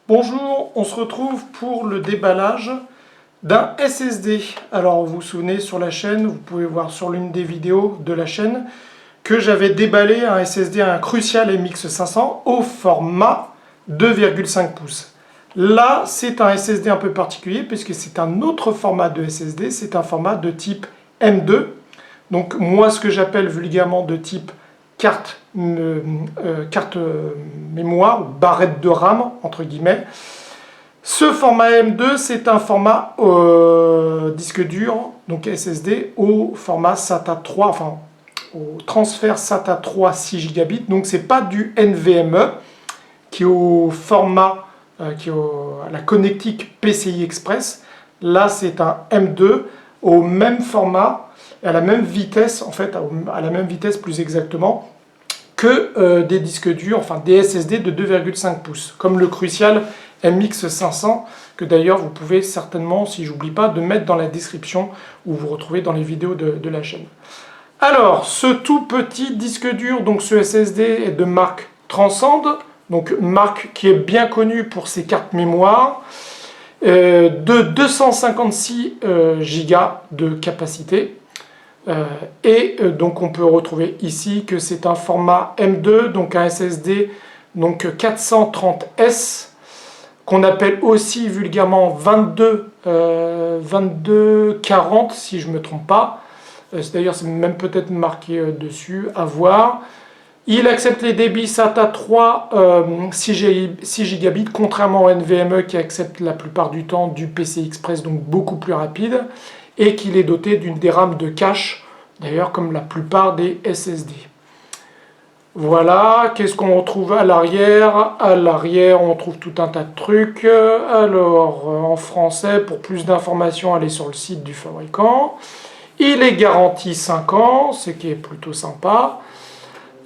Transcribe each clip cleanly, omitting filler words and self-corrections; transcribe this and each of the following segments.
Bonjour, on se retrouve pour le déballage d'un SSD. Alors vous vous souvenez sur la chaîne, vous pouvez voir sur l'une des vidéos de la chaîne que j'avais déballé un SSD, un Crucial MX 500 au format 2,5 pouces. Là, c'est un SSD un peu particulier puisque c'est un autre format de SSD, c'est un format de type M2. Donc moi, ce que j'appelle vulgairement de type carte mémoire ou barrette de RAM entre guillemets. Ce format M2 c'est un format disque dur, donc SSD, au format SATA 3, enfin au transfert SATA 3 6 Gb. Donc c'est pas du NVMe qui est au format à la connectique PCI Express. Là c'est un M2 au même format, à la même vitesse, en fait à la même vitesse plus exactement que des disques durs, enfin des SSD de 2,5 pouces, comme le Crucial MX 500, que d'ailleurs vous pouvez certainement, si j'oublie pas, de mettre dans la description où vous retrouvez dans les vidéos de la chaîne. Alors, ce tout petit disque dur, donc ce SSD est de marque Transcend, donc marque qui est bien connue pour ses cartes mémoire, de 256 Go de capacité. Donc on peut retrouver ici que c'est un format M2, donc un SSD donc 430S, qu'on appelle aussi vulgairement 2240 si je ne me trompe pas. D'ailleurs c'est même peut-être marqué dessus, à voir. Il accepte les débits SATA 3 6 Gb, contrairement au NVMe qui accepte la plupart du temps du PCI Express, donc beaucoup plus rapide, et qu'il est doté d'une DRAM de cache, d'ailleurs comme la plupart des SSD. Voilà, qu'est-ce qu'on retrouve à l'arrière? À l'arrière, on trouve tout un tas de trucs. Alors, en français, pour plus d'informations, allez sur le site du fabricant. Il est garanti 5 ans, ce qui est plutôt sympa.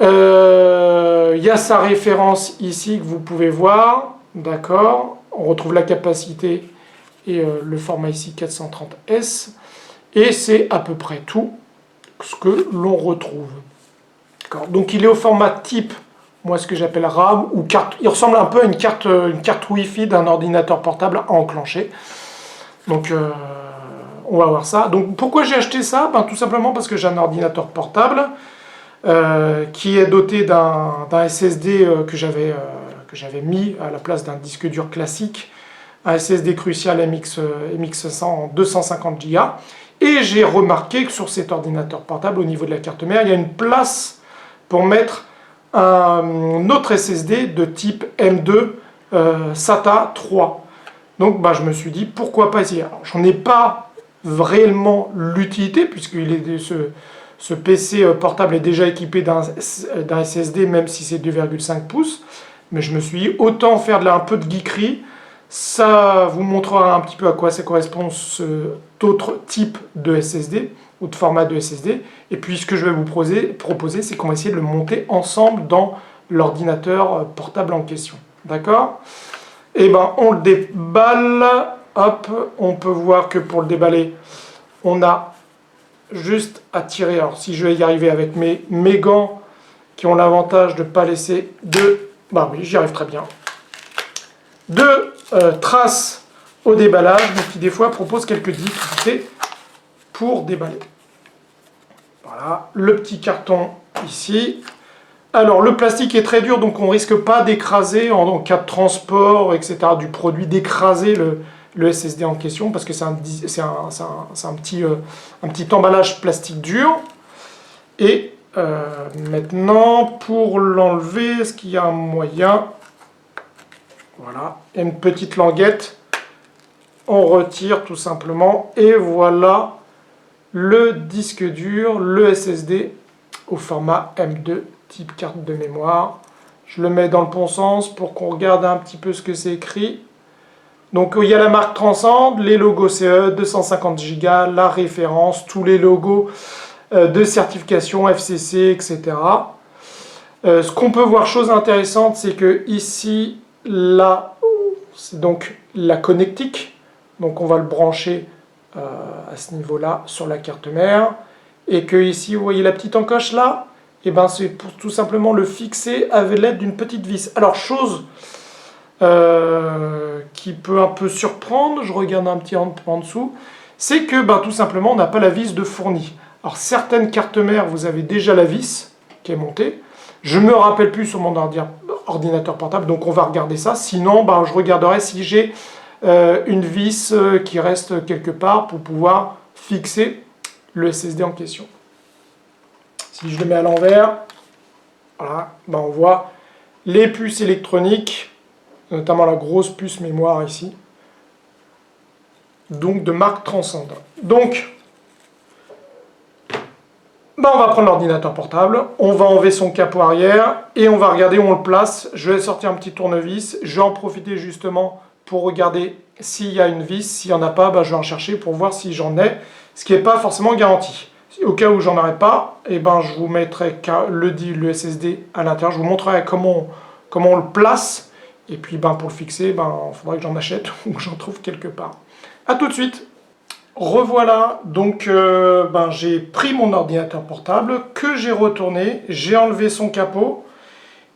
Il y a sa référence ici que vous pouvez voir, d'accord. On retrouve la capacité et le format ici 430S. Et c'est à peu près tout ce que l'on retrouve. Donc il est au format type, moi ce que j'appelle RAM, ou carte. Il ressemble un peu à une carte Wi-Fi d'un ordinateur portable à enclencher. Donc on va voir ça. Donc pourquoi j'ai acheté ça? Tout simplement parce que j'ai un ordinateur portable qui est doté d'un SSD que j'avais mis à la place d'un disque dur classique, un SSD Crucial MX 500 en 250 Go. Et j'ai remarqué que sur cet ordinateur portable, au niveau de la carte mère, il y a une place pour mettre un autre SSD de type M2 SATA 3. Donc je me suis dit, pourquoi pas essayer. J'en ai pas réellement l'utilité, puisque ce PC portable est déjà équipé d'un SSD, même si c'est 2,5 pouces. Mais je me suis dit, autant faire un peu de geekerie. Ça vous montrera un petit peu à quoi ça correspond cet autre type de SSD ou de format de SSD. Et puis ce que je vais vous proposer, c'est qu'on va essayer de le monter ensemble dans l'ordinateur portable en question. D'accord? Et on le déballe. Hop, on peut voir que pour le déballer, on a juste à tirer. Alors si je vais y arriver avec mes gants qui ont l'avantage de ne pas laisser de... oui, j'y arrive très bien. De traces au déballage, donc qui des fois propose quelques difficultés pour déballer. Voilà, le petit carton ici. Alors le plastique est très dur, donc on ne risque pas d'écraser en cas de transport, etc. du produit, d'écraser le SSD en question, parce que c'est un petit emballage plastique dur. Et maintenant, pour l'enlever, est-ce qu'il y a un moyen? Voilà, et une petite languette, on retire tout simplement, et voilà le disque dur, le SSD au format M2, type carte de mémoire. Je le mets dans le bon sens pour qu'on regarde un petit peu ce que c'est écrit. Donc il y a la marque Transcend, les logos CE, 250 Go, la référence, tous les logos de certification FCC, etc. Ce qu'on peut voir, chose intéressante, c'est que ici, là, c'est donc la connectique. Donc on va le brancher à ce niveau-là sur la carte mère. Et que ici, vous voyez la petite encoche là, et c'est pour tout simplement le fixer avec l'aide d'une petite vis. Alors chose qui peut un peu surprendre, je regarde un petit peu en dessous, c'est que tout simplement on n'a pas la vis de fourni. Alors certaines cartes mères, vous avez déjà la vis qui est montée. Je ne me rappelle plus sur mon ordinateur portable, donc on va regarder ça. Sinon, je regarderai si j'ai une vis qui reste quelque part pour pouvoir fixer le SSD en question. Si je le mets à l'envers, voilà, on voit les puces électroniques, notamment la grosse puce mémoire ici, donc de marque Transcend. Donc, on va prendre l'ordinateur portable, on va enlever son capot arrière et on va regarder où on le place. Je vais sortir un petit tournevis, je vais en profiter justement pour regarder s'il y a une vis. S'il n'y en a pas, je vais en chercher pour voir si j'en ai, ce qui n'est pas forcément garanti. Au cas où j'en aurai pas, je vous mettrai le SSD à l'intérieur, je vous montrerai comment on le place. Et puis pour le fixer, il faudra que j'en achète ou que j'en trouve quelque part. A tout de suite. Revoilà, donc j'ai pris mon ordinateur portable, que j'ai retourné, j'ai enlevé son capot,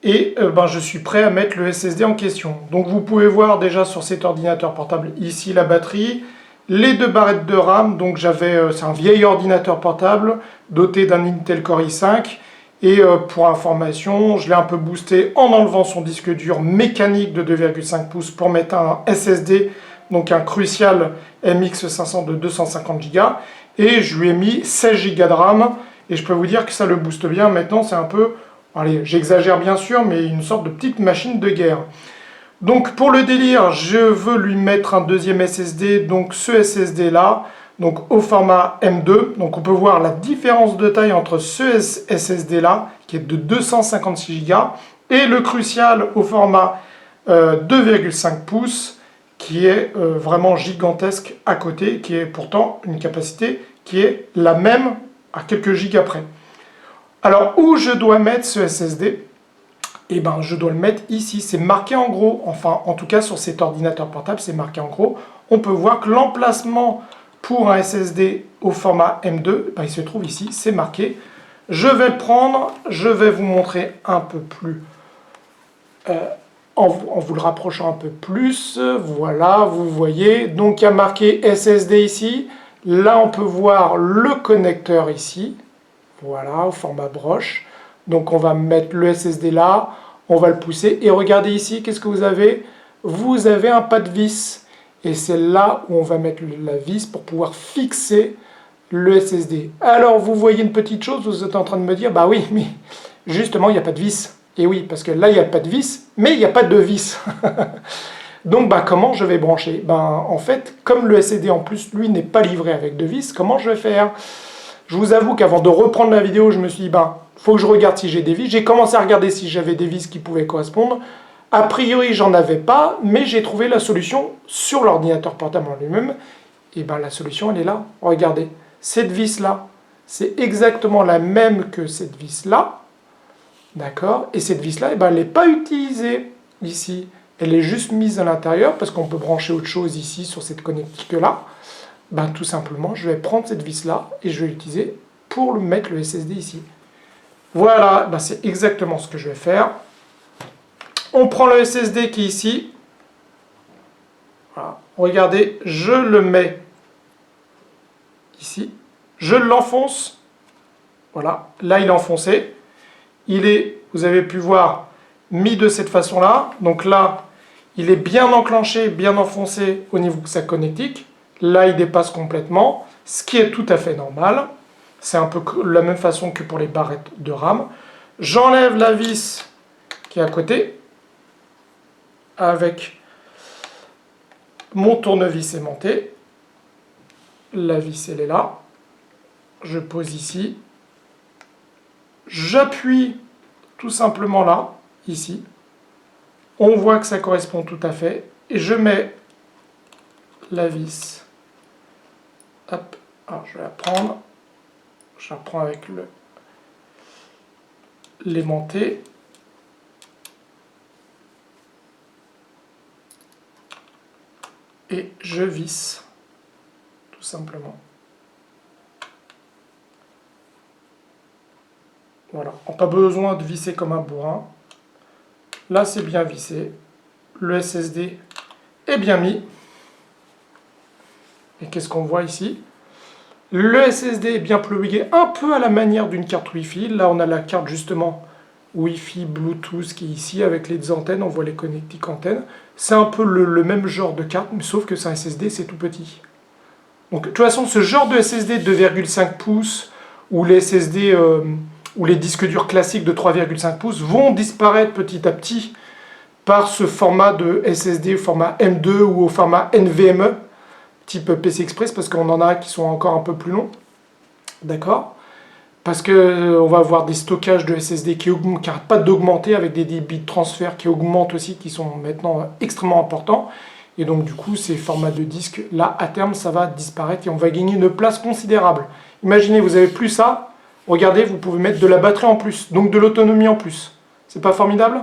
et je suis prêt à mettre le SSD en question. Donc vous pouvez voir déjà sur cet ordinateur portable, ici la batterie, les 2 barrettes de RAM, donc c'est un vieil ordinateur portable, doté d'un Intel Core i5, et pour information, je l'ai un peu boosté en enlevant son disque dur mécanique de 2,5 pouces pour mettre un SSD, donc un Crucial MX500 de 250 Go, et je lui ai mis 16 Go de RAM, et je peux vous dire que ça le booste bien. Maintenant, c'est un peu, allez, j'exagère bien sûr, mais une sorte de petite machine de guerre. Donc pour le délire, je veux lui mettre un deuxième SSD, donc ce SSD là, donc au format M2. Donc on peut voir la différence de taille entre ce SSD là, qui est de 256 Go, et le Crucial au format 2,5 pouces, qui est vraiment gigantesque à côté, qui est pourtant une capacité qui est la même à quelques gigas près. Alors où je dois mettre ce SSD ? Je dois le mettre ici, c'est marqué en gros, enfin en tout cas sur cet ordinateur portable c'est marqué en gros. On peut voir que l'emplacement pour un SSD au format M2, il se trouve ici, c'est marqué. Je vais le prendre, je vais vous montrer un peu plus, en vous le rapprochant un peu plus, voilà, vous voyez, donc il y a marqué SSD ici. Là on peut voir le connecteur ici, voilà, au format broche. Donc on va mettre le SSD là, on va le pousser, et regardez ici, qu'est-ce que vous avez? Vous avez un pas de vis, et c'est là où on va mettre la vis pour pouvoir fixer le SSD. Alors vous voyez une petite chose, vous êtes en train de me dire, oui, mais justement il n'y a pas de vis. Et oui, parce que là il n'y a pas de vis, mais il n'y a pas de vis. Donc comment je vais brancher? En fait, comme le SSD en plus, lui, n'est pas livré avec de vis, comment je vais faire? Je vous avoue qu'avant de reprendre la vidéo, je me suis dit, faut que je regarde si j'ai des vis. J'ai commencé à regarder si j'avais des vis qui pouvaient correspondre. A priori, j'en avais pas, mais j'ai trouvé la solution sur l'ordinateur portable en lui-même. Et la solution, elle est là. Regardez, cette vis-là, c'est exactement la même que cette vis-là. D'accord? Et cette vis-là, elle n'est pas utilisée ici. Elle est juste mise à l'intérieur, parce qu'on peut brancher autre chose ici sur cette connectique-là. Tout simplement, je vais prendre cette vis-là et je vais l'utiliser pour mettre le SSD ici. Voilà, c'est exactement ce que je vais faire. On prend le SSD qui est ici. Voilà. Regardez, je le mets ici. Je l'enfonce. Voilà, là il est enfoncé. Il est, vous avez pu voir, mis de cette façon-là. Donc là, il est bien enclenché, bien enfoncé au niveau de sa connectique. Là, il dépasse complètement, ce qui est tout à fait normal. C'est un peu la même façon que pour les barrettes de RAM. J'enlève la vis qui est à côté, avec mon tournevis aimanté. La vis, elle est là. Je pose ici. J'appuie tout simplement là, ici. On voit que ça correspond tout à fait. Et je mets la vis. Hop. Alors, je vais la prendre. Je la prends avec l'aimanté. Et je visse, tout simplement. Voilà, on n'a pas besoin de visser comme un bourrin. Là, c'est bien vissé. Le SSD est bien mis. Et qu'est-ce qu'on voit ici? Le SSD est bien plugué, un peu à la manière d'une carte Wi-Fi. Là, on a la carte justement Wi-Fi, Bluetooth qui est ici avec les deux antennes. On voit les connectiques antennes. C'est un peu le même genre de carte, mais sauf que c'est un SSD, c'est tout petit. Donc, de toute façon, ce genre de SSD de 2,5 pouces ou les SSD ou les disques durs classiques de 3,5 pouces vont disparaître petit à petit par ce format de SSD au format M2 ou au format NVMe, type PC Express, parce qu'on en a qui sont encore un peu plus longs. D'accord? Parce qu'on va avoir des stockages de SSD qui n'arrêtent pas d'augmenter avec des débits de transfert qui augmentent aussi, qui sont maintenant extrêmement importants. Et donc du coup, ces formats de disques, là, à terme, ça va disparaître et on va gagner une place considérable. Imaginez, vous n'avez plus ça, regardez, vous pouvez mettre de la batterie en plus, donc de l'autonomie en plus. C'est pas formidable?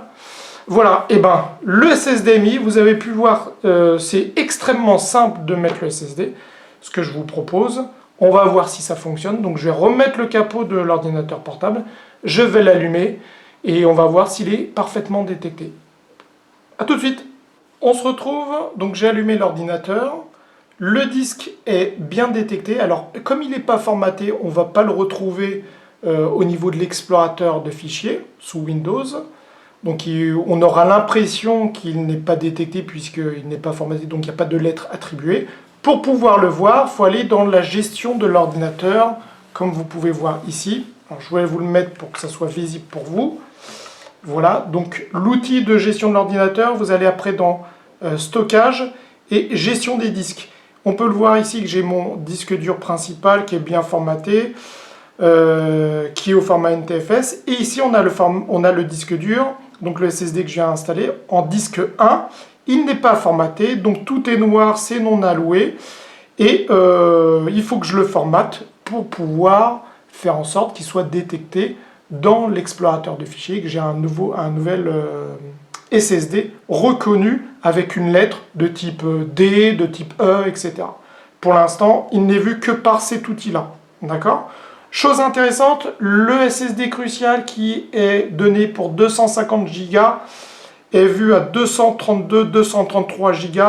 Voilà, et ben le SSDMI, vous avez pu voir, c'est extrêmement simple de mettre le SSD. Ce que je vous propose, on va voir si ça fonctionne. Donc je vais remettre le capot de l'ordinateur portable, je vais l'allumer et on va voir s'il est parfaitement détecté. A tout de suite. On se retrouve, donc j'ai allumé l'ordinateur, le disque est bien détecté. Alors comme il n'est pas formaté, on ne va pas le retrouver au niveau de l'explorateur de fichiers sous Windows. Donc on aura l'impression qu'il n'est pas détecté puisqu'il n'est pas formaté, donc il n'y a pas de lettres attribuées. Pour pouvoir le voir, il faut aller dans la gestion de l'ordinateur, comme vous pouvez voir ici. Alors, je vais vous le mettre pour que ça soit visible pour vous. Voilà, donc l'outil de gestion de l'ordinateur, vous allez après dans stockage et gestion des disques. On peut le voir ici que j'ai mon disque dur principal qui est bien formaté, qui est au format NTFS. Et ici, on a le disque dur, donc le SSD que je viens installer, en disque 1. Il n'est pas formaté, donc tout est noir, c'est non alloué. Et il faut que je le formate pour pouvoir faire en sorte qu'il soit détecté dans l'explorateur de fichiers, que j'ai un nouvel SSD reconnu avec une lettre de type D, de type E, etc. Pour l'instant, il n'est vu que par cet outil-là. D'accord ? Chose intéressante, le SSD Crucial qui est donné pour 250 Go est vu à 232-233 Go.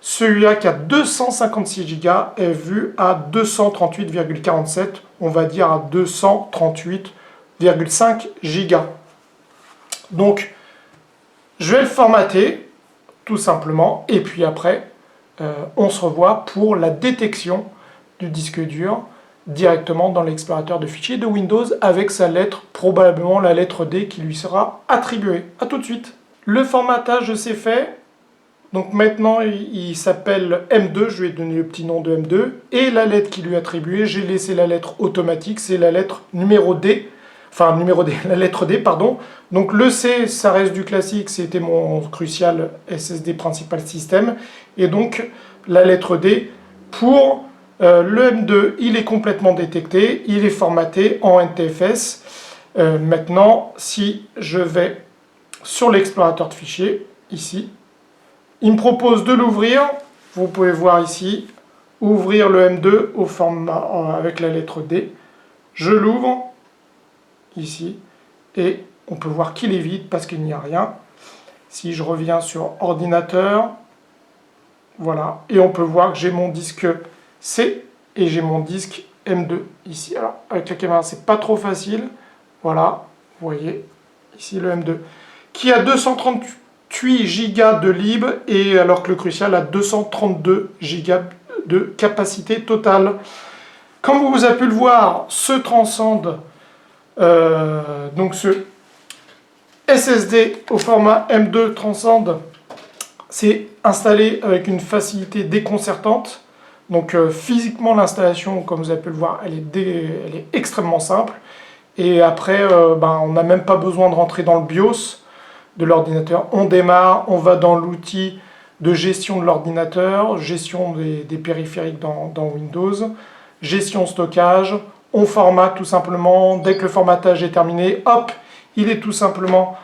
Celui-là qui a 256 Go est vu à 238,47, on va dire à 238,5 Go. Donc, je vais le formater, tout simplement, et puis après, on se revoit pour la détection du disque dur directement dans l'explorateur de fichiers de Windows avec sa lettre, probablement la lettre D qui lui sera attribuée. A tout de suite. Le formatage s'est fait. Donc maintenant, il s'appelle M2, je lui ai donné le petit nom de M2. Et la lettre qui lui est attribuée, j'ai laissé la lettre automatique, c'est la lettre numéro D. Enfin, numéro D, la lettre D, pardon. Donc le C, ça reste du classique, c'était mon Crucial SSD Principal System. Et donc, la lettre D pour le M2, il est complètement détecté, il est formaté en NTFS. Maintenant, si je vais sur l'explorateur de fichiers, ici, il me propose de l'ouvrir. Vous pouvez voir ici, ouvrir le M2 au format avec la lettre D. Je l'ouvre, ici, et on peut voir qu'il est vide parce qu'il n'y a rien. Si je reviens sur ordinateur, voilà, et on peut voir que j'ai mon disque C et j'ai mon disque M2 ici. Alors, avec la caméra, c'est pas trop facile. Voilà, vous voyez, ici le M2, qui a 238 Go de lib, et alors que le Crucial a 232 Go de capacité totale. Comme vous avez pu le voir, ce transcende, donc ce SSD au format M2 transcende, c'est installé avec une facilité déconcertante. Donc physiquement, l'installation, comme vous avez pu le voir, elle est extrêmement simple. Et après, on n'a même pas besoin de rentrer dans le BIOS de l'ordinateur. On démarre, on va dans l'outil de gestion de l'ordinateur, gestion des périphériques dans Windows, gestion stockage, on formate tout simplement. Dès que le formatage est terminé, hop, il est tout simplement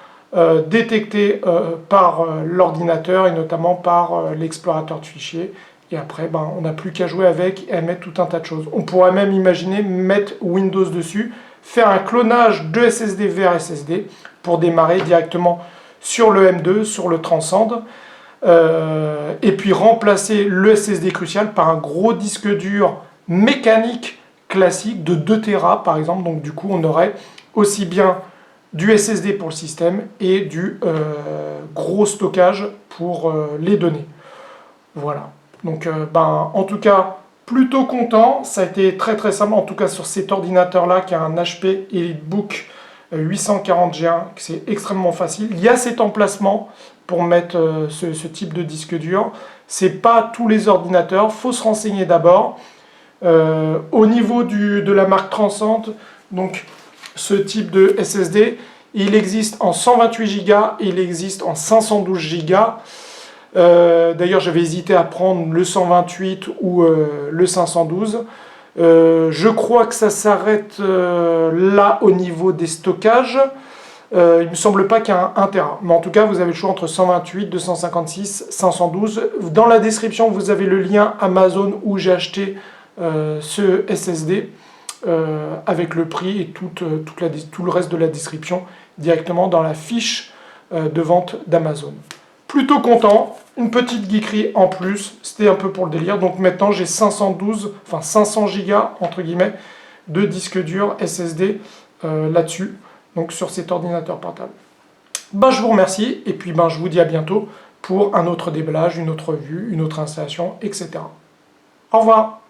détecté par l'ordinateur et notamment par l'explorateur de fichiers. Et après, on n'a plus qu'à jouer avec et à mettre tout un tas de choses. On pourrait même imaginer mettre Windows dessus, faire un clonage de SSD vers SSD pour démarrer directement sur le M2, sur le Transcend. et puis remplacer le SSD crucial par un gros disque dur mécanique classique de 2 Tera par exemple. Donc du coup on aurait aussi bien du SSD pour le système et du gros stockage pour les données. Voilà. Donc en tout cas plutôt content, ça a été très très simple en tout cas sur cet ordinateur là qui a un HP EliteBook 840G1, c'est extrêmement facile. Il y a cet emplacement pour mettre ce type de disque dur. C'est pas tous les ordinateurs, faut se renseigner d'abord. Au niveau de la marque Transcend, donc ce type de SSD, il existe en 128 Go, il existe en 512 Go. D'ailleurs, j'avais hésité à prendre le 128 ou le 512. Je crois que ça s'arrête là au niveau des stockages. Il ne me semble pas qu'il y a un Tera. Mais en tout cas, vous avez le choix entre 128, 256, 512. Dans la description, vous avez le lien Amazon où j'ai acheté ce SSD avec le prix et tout le reste de la description directement dans la fiche de vente d'Amazon. Plutôt content, une petite geekerie en plus, c'était un peu pour le délire. Donc maintenant j'ai 500 Go entre guillemets de disque dur SSD là-dessus, donc sur cet ordinateur portable. Je vous remercie et puis je vous dis à bientôt pour un autre déballage, une autre vue, une autre installation, etc. Au revoir.